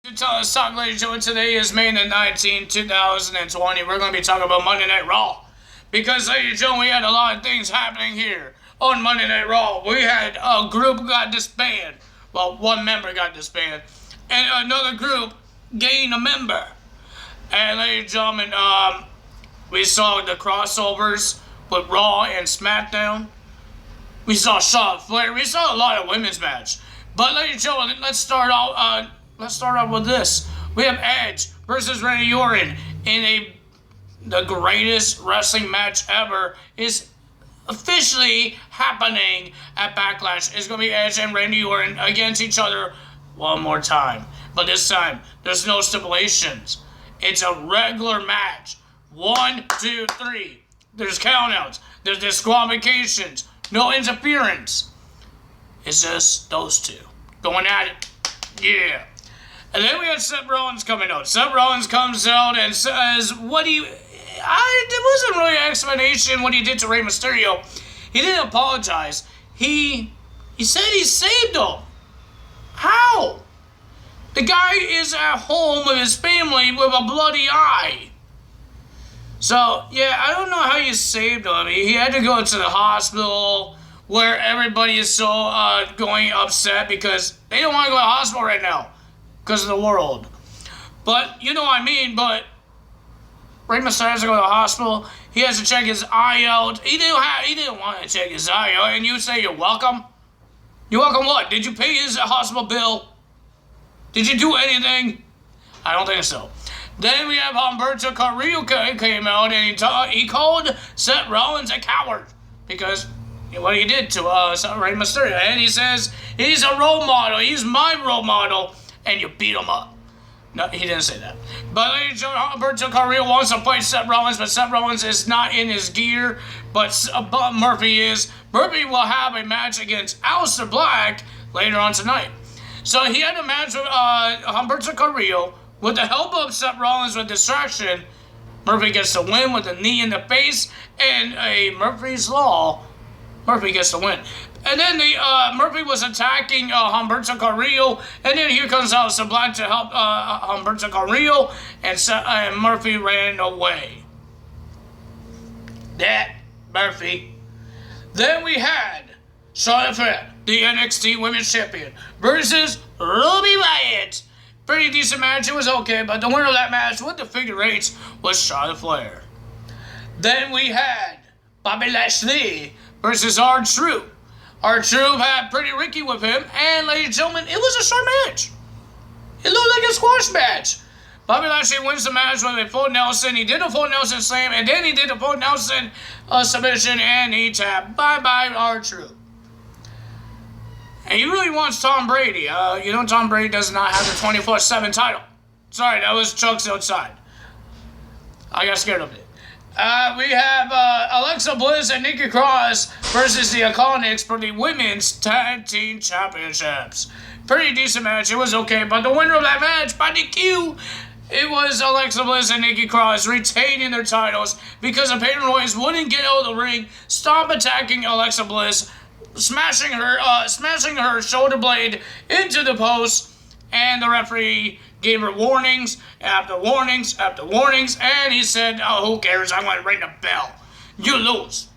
Let's talk, ladies and gentlemen. Today is May the 19th, 2020. We're going to be talking about Monday Night Raw. Because, ladies and gentlemen, we had a lot of things happening here on Monday Night Raw. We had a group got disbanded. Well, one member got disbanded. And another group gained a member. And, ladies and gentlemen, we saw the crossovers with Raw and SmackDown. We saw Charlotte Flair. We saw a lot of women's match. But, ladies and gentlemen, let's start off with this. We have Edge versus Randy Orton in the greatest wrestling match ever is officially happening at Backlash. It's going to be Edge and Randy Orton against each other one more time. But this time, there's no stipulations. It's a regular match. 1, 2, 3. There's countouts. There's disqualifications. No interference. It's just those two going at it. Yeah. And then we had Seth Rollins coming out. Seth Rollins comes out and says, there wasn't really an explanation what he did to Rey Mysterio. He didn't apologize. He said he saved him. How? The guy is at home with his family with a bloody eye. So, yeah, I don't know how you saved him. He had to go to the hospital where everybody is so going upset because they don't want to go to the hospital right now because of the world. But, you know what I mean, but Rey Mysterio has to go to the hospital. He has to check his eye out. He didn't want to check his eye out, and you say you're welcome? You're welcome what? Did you pay his hospital bill? Did you do anything? I don't think so. Then we have Humberto Carrillo came out, and he called Seth Rollins a coward because what he did to Rey Mysterio. And he says, he's a role model. He's my role model. And you beat him up. No, he didn't say that. But ladies and gentlemen, Humberto Carrillo wants to fight Seth Rollins, but Seth Rollins is not in his gear. But Murphy is. Murphy will have a match against Aleister Black later on tonight. So he had a match with Humberto Carrillo. With the help of Seth Rollins with distraction, Murphy gets the win with a knee in the face. And a Murphy's Law, Murphy gets the win. And then Murphy was attacking Humberto Carrillo, and then here comes Aleister Black to help Humberto Carrillo, and Murphy ran away. That Murphy. Then we had Charlotte Flair, the NXT Women's Champion, versus Ruby Riott. Pretty decent match. It was okay, but the winner of that match with the figure eights was Charlotte Flair. Then we had Bobby Lashley versus R-Truth. R-Truth had Pretty Ricky with him, and ladies and gentlemen, it was a short match. It looked like a squash match. Bobby Lashley wins the match with a full Nelson. He did a full Nelson slam, and then he did a full Nelson submission, and he tapped. Bye-bye, R-Truth. And he really wants Tom Brady. Tom Brady does not have the 24/7 title. Sorry, that was Chuck's outside. I got scared of it. We have Alexa Bliss and Nikki Cross versus the Iconics for the Women's Tag Team Championships. Pretty decent match. It was okay, but the winner of that match by DQ, it was Alexa Bliss and Nikki Cross retaining their titles because the Peyton Royce wouldn't get out of the ring, stop attacking Alexa Bliss, smashing her shoulder blade into the post, and the referee gave her warnings after warnings after warnings, and he said, oh, who cares, I'm going to ring the bell. You lose.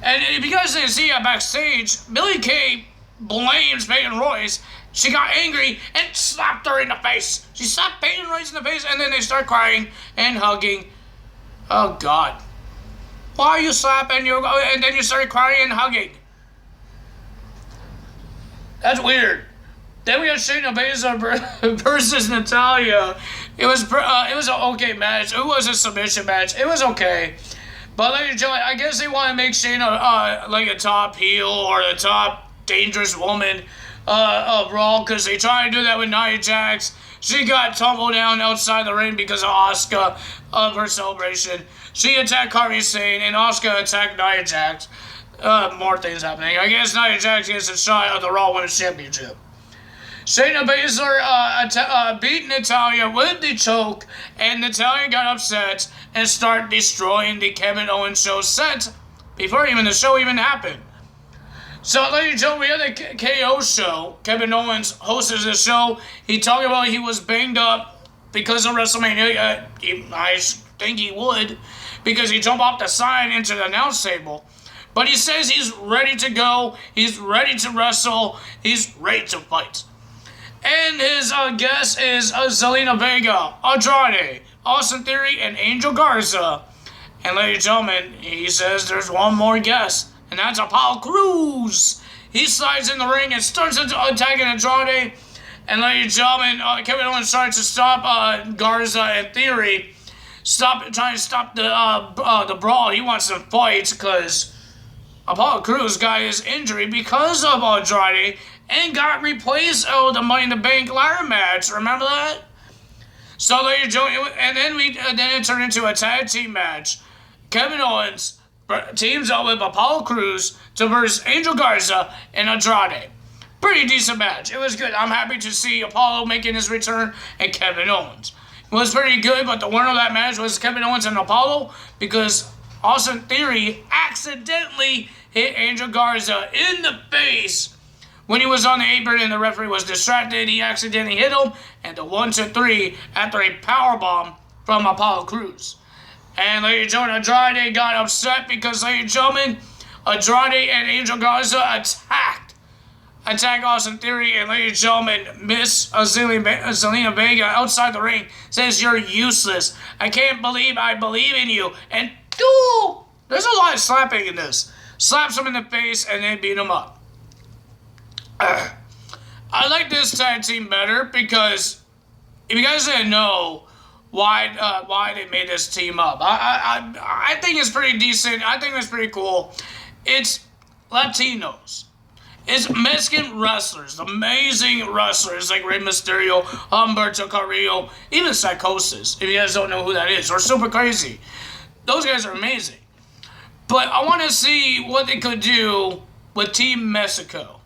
And if you guys didn't see backstage, Billie Kay blames Peyton Royce. She got angry and slapped her in the face. She slapped Peyton Royce in the face, and then they start crying and hugging. Oh, God. Why are you slapping? And then you started crying and hugging. That's weird. Then we had Shayna Baszler versus Natalya. It was an okay match. It was a submission match. It was okay. But ladies and gentlemen, I guess they want to make Shayna like a top heel or a top dangerous woman of Raw, because they tried to do that with Nia Jax. She got tumbled down outside the ring because of Asuka of her celebration. She attacked Kairi Sane and Asuka attacked Nia Jax. More things happening. I guess Nia Jax gets a shot at the Raw Women's Championship. Shayna Baszler beat Natalya with the choke, and Natalya got upset and started destroying the Kevin Owens show set before even the show even happened. So, ladies and gentlemen, we had a KO show. Kevin Owens hosted the show. He talked about he was banged up because of WrestleMania. I think he would, because he jumped off the sign into the announce table. But he says he's ready to go. He's ready to wrestle. He's ready to fight. And his guest is Zelina Vega, Andrade, Austin Theory, and Angel Garza. And ladies and gentlemen, he says there's one more guest, and that's Apollo Crews. He slides in the ring and starts attacking Andrade. And ladies and gentlemen, Kevin Owens tries to stop Garza and Theory. Trying to stop the brawl. He wants to fight because Apollo Crews got his injury because of Andrade and got replaced the Money in the Bank ladder match. Remember that? So ladies and gentlemen, and then it turned into a tag team match. Kevin Owens teams up with Apollo Crews to versus Angel Garza and Andrade. Pretty decent match. It was good. I'm happy to see Apollo making his return and Kevin Owens. It was pretty good, but the winner of that match was Kevin Owens and Apollo because Austin Theory accidentally hit Angel Garza in the face when he was on the apron and the referee was distracted. He accidentally hit him, and the 1-2-3 after a powerbomb from Apollo Crews. And ladies and gentlemen, Andrade got upset because, ladies and gentlemen, Andrade and Angel Garza attacked Austin Theory, and ladies and gentlemen, Miss Zelina Vega outside the ring says, "You're useless. I can't believe I believe in you." And there's a lot of slapping in this. Slaps him in the face and then beat him up. I like this tag team better because if you guys didn't know why they made this team up, I think it's pretty decent. I think it's pretty cool. It's Latinos. It's Mexican wrestlers, amazing wrestlers like Rey Mysterio, Humberto Carrillo, even Psychosis, if you guys don't know who that is, or Super Crazy. Those guys are amazing. But I want to see what they could do with Team Mexico.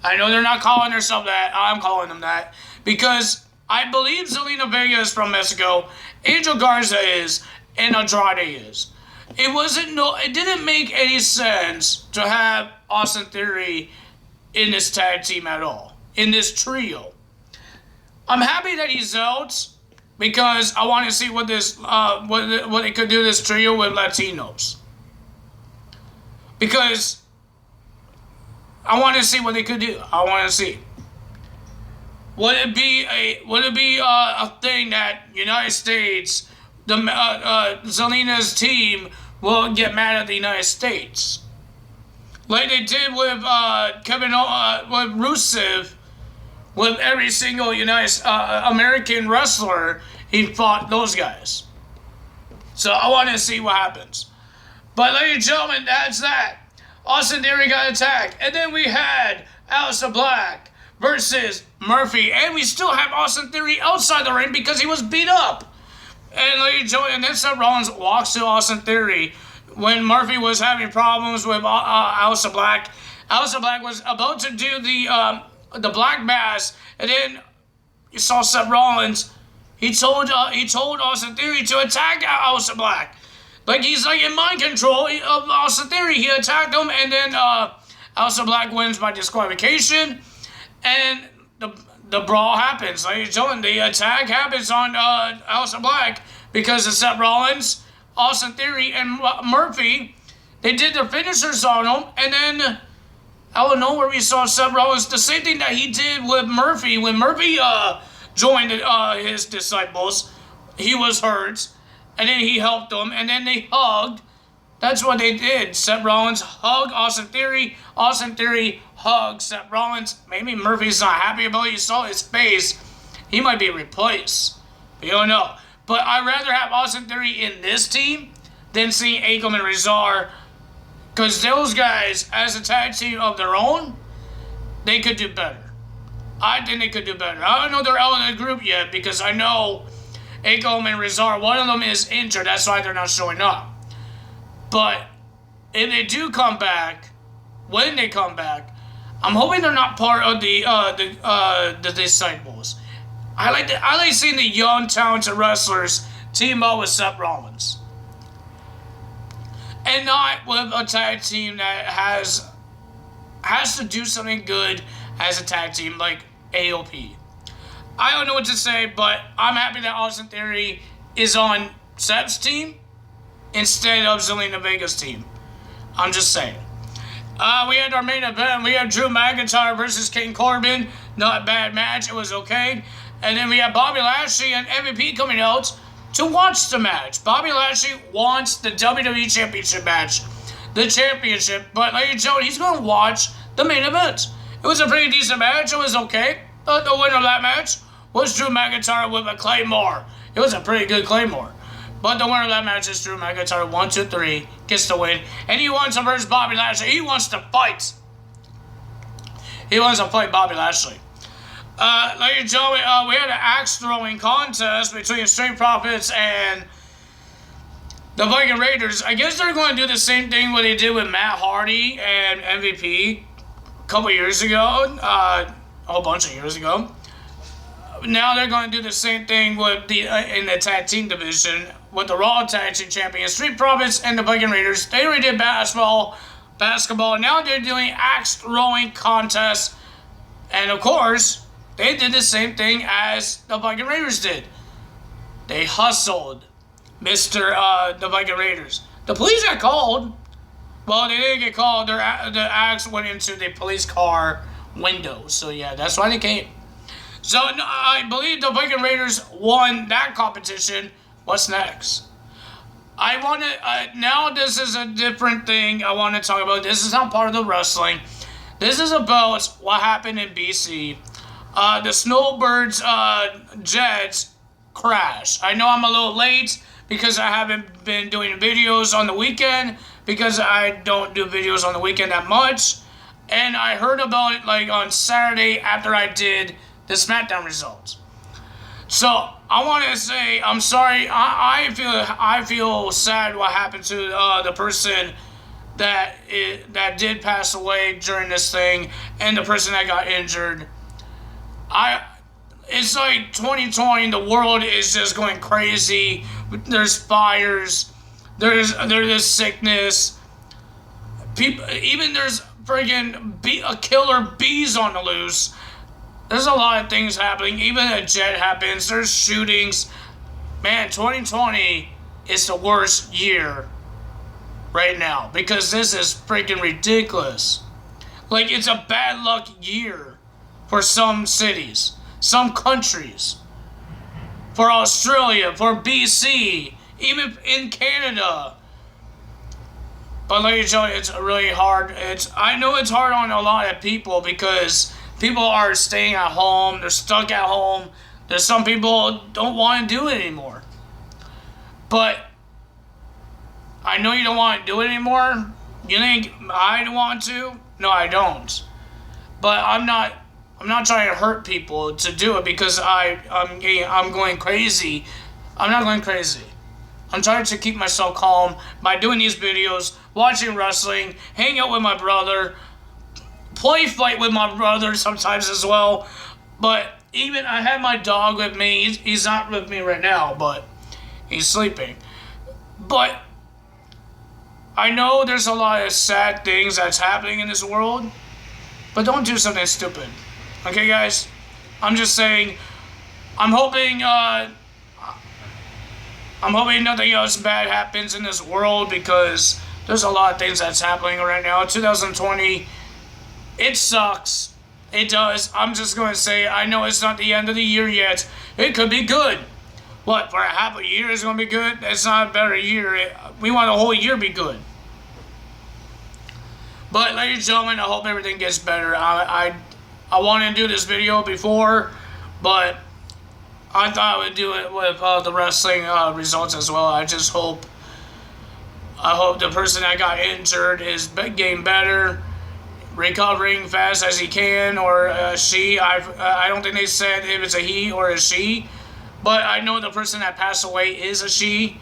I know they're not calling themselves that. I'm calling them that. Because I believe Zelina Vega is from Mexico, Angel Garza is, and Andrade is. It didn't make any sense to have Austin Theory in this tag team at all, in this trio. I'm happy that he's out because I want to see what they could do this trio with Latinos. Because I want to see what they could do. I want to see. Would it be a thing that United States, Zelina's team will get mad at the United States, like they did with with Rusev, with every single American wrestler he fought those guys. So I want to see what happens. But ladies and gentlemen, that's that. Austin Theory got attacked, and then we had Aleister Black versus Murphy, and we still have Austin Theory outside the ring because he was beat up. And ladies and gentlemen, and then Seth Rollins walks to Austin Theory when Murphy was having problems with Aleister Black. Aleister Black was about to do the Black Mass, and then you saw Seth Rollins. He told Austin Theory to attack Aleister Black. Like he's like in mind control of Austin Theory. He attacked him, and then Aleister Black wins by disqualification, and the brawl happens. Like the attack happens on Aleister Black because of Seth Rollins, Austin Theory, and Murphy. They did their finishers on him, and then out of nowhere we saw Seth Rollins. The same thing that he did with Murphy when Murphy joined his disciples. He was hurt. And then he helped them, and then they hugged. That's what they did. Seth Rollins hugged Austin Theory. Austin Theory hugged Seth Rollins. Maybe Murphy's not happy about it. You saw his face. He might be replaced. You don't know. But I'd rather have Austin Theory in this team than seeing Akam and Rezar. Because those guys, as a tag team of their own, they could do better. I think they could do better. I don't know they're out of the group yet because I know Akam and Rezar, one of them is injured. That's why they're not showing up. But if they do come back, when they come back, I'm hoping they're not part of the disciples. I like seeing the young, talented wrestlers team up with Seth Rollins, and not with a tag team that has has to do something good as a tag team like AOP. I don't know what to say, but I'm happy that Austin Theory is on Seth's team instead of Zelina Vega's team. I'm just saying. We had our main event. We had Drew McIntyre versus King Corbin. Not a bad match. It was okay. And then we had Bobby Lashley and MVP coming out to watch the match. Bobby Lashley wants the WWE Championship match. The championship. But ladies and gentlemen, he's going to watch the main event. It was a pretty decent match. It was okay. The winner of that match was Drew McIntyre with a Claymore. It was a pretty good Claymore. But the winner of that match is Drew McIntyre. 1, 2, 3. Gets the win. And he wants to versus Bobby Lashley. He wants to fight. He wants to fight Bobby Lashley. Ladies and gentlemen, we had an axe throwing contest between Street Profits and the Viking Raiders. I guess they're going to do the same thing what they did with Matt Hardy and MVP a couple years ago. A whole bunch of years ago. Now they're going to do the same thing with in the tag team division with the Raw Tag Team Champions, Street Profits and the Viking Raiders. They already did basketball. Now they're doing axe throwing contests. And of course, they did the same thing as the Viking Raiders did. They hustled the Viking Raiders. The police got called. Well, they didn't get called. The axe went into the police car window. So yeah, that's why they came. So I believe the Viking Raiders won that competition. What's next? I want to, now this is a different thing I want to talk about. This is not part of the wrestling. This is about what happened in BC. The Snowbirds jets crashed. I know I'm a little late because I haven't been doing videos on the weekend because I don't do videos on the weekend that much. And I heard about it like on Saturday after I did the SmackDown results. So I want to say I'm sorry. I feel sad what happened to the person that did pass away during this thing and the person that got injured. It's like 2020. The world is just going crazy. There's fires. There's sickness. People. Even there's friggin' killer bees on the loose. There's a lot of things happening. Even a jet happens. There's shootings. Man, 2020 is the worst year right now because this is freaking ridiculous. Like, it's a bad luck year for some cities, some countries, for Australia, for BC, even in Canada. But ladies and gentlemen, it's really hard. I know it's hard on a lot of people because people are staying at home. They're stuck at home. There's some people don't want to do it anymore. But I know you don't want to do it anymore. You think I want to? No, I don't. But I'm not trying to hurt people to do it because I'm going crazy. I'm not going crazy. I'm trying to keep myself calm by doing these videos, watching wrestling, hang out with my brother, play fight with my brother sometimes as well. But even I have my dog with me. He's not with me right now, but he's sleeping. But I know there's a lot of sad things that's happening in this world, but don't do something stupid. Okay, guys? I'm just saying, I'm hoping nothing else bad happens in this world because there's a lot of things that's happening right now. 2020, it sucks. It does. I'm just going to say, I know it's not the end of the year yet. It could be good. What, for a half a year it's going to be good? It's not a better year. We want the whole year to be good. But ladies and gentlemen, I hope everything gets better. I wanted to do this video before, but I thought I would do it with the wrestling results as well. I hope the person that got injured is getting better, recovering fast as he can, or she. I don't think they said if it's a he or a she, but I know the person that passed away is a she.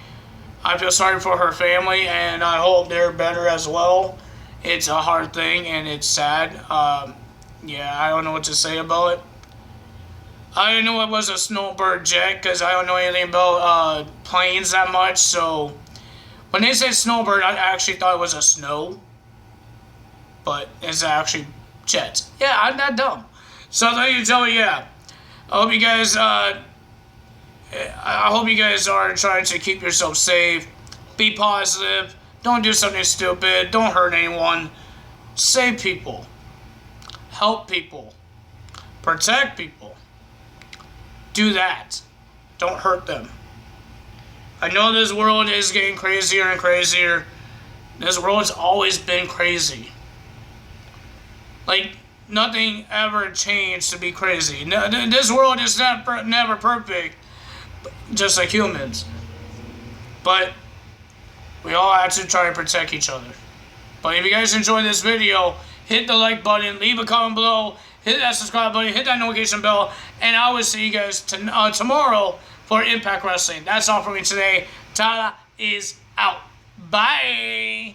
I feel sorry for her family, and I hope they're better as well. It's a hard thing, and it's sad. Yeah, I don't know what to say about it. I didn't know it was a snowbird jet because I don't know anything about planes that much. So when they said snowbird, I actually thought it was a snow. but it's actually jets. Yeah, I'm not dumb. So ladies and gentlemen, yeah, I hope you guys. I hope you guys are trying to keep yourself safe. Be positive. Don't do something stupid. Don't hurt anyone. Save people. Help people. Protect people. Do that. Don't hurt them. I know this world is getting crazier and crazier. This world's always been crazy. Like, nothing ever changed to be crazy. No, this world is never perfect, just like humans. But we all have to try to protect each other. But if you guys enjoyed this video, hit the like button, leave a comment below, hit that subscribe button, hit that notification bell, and I will see you guys tomorrow for Impact Wrestling. That's all for me today. Tyler is out. Bye.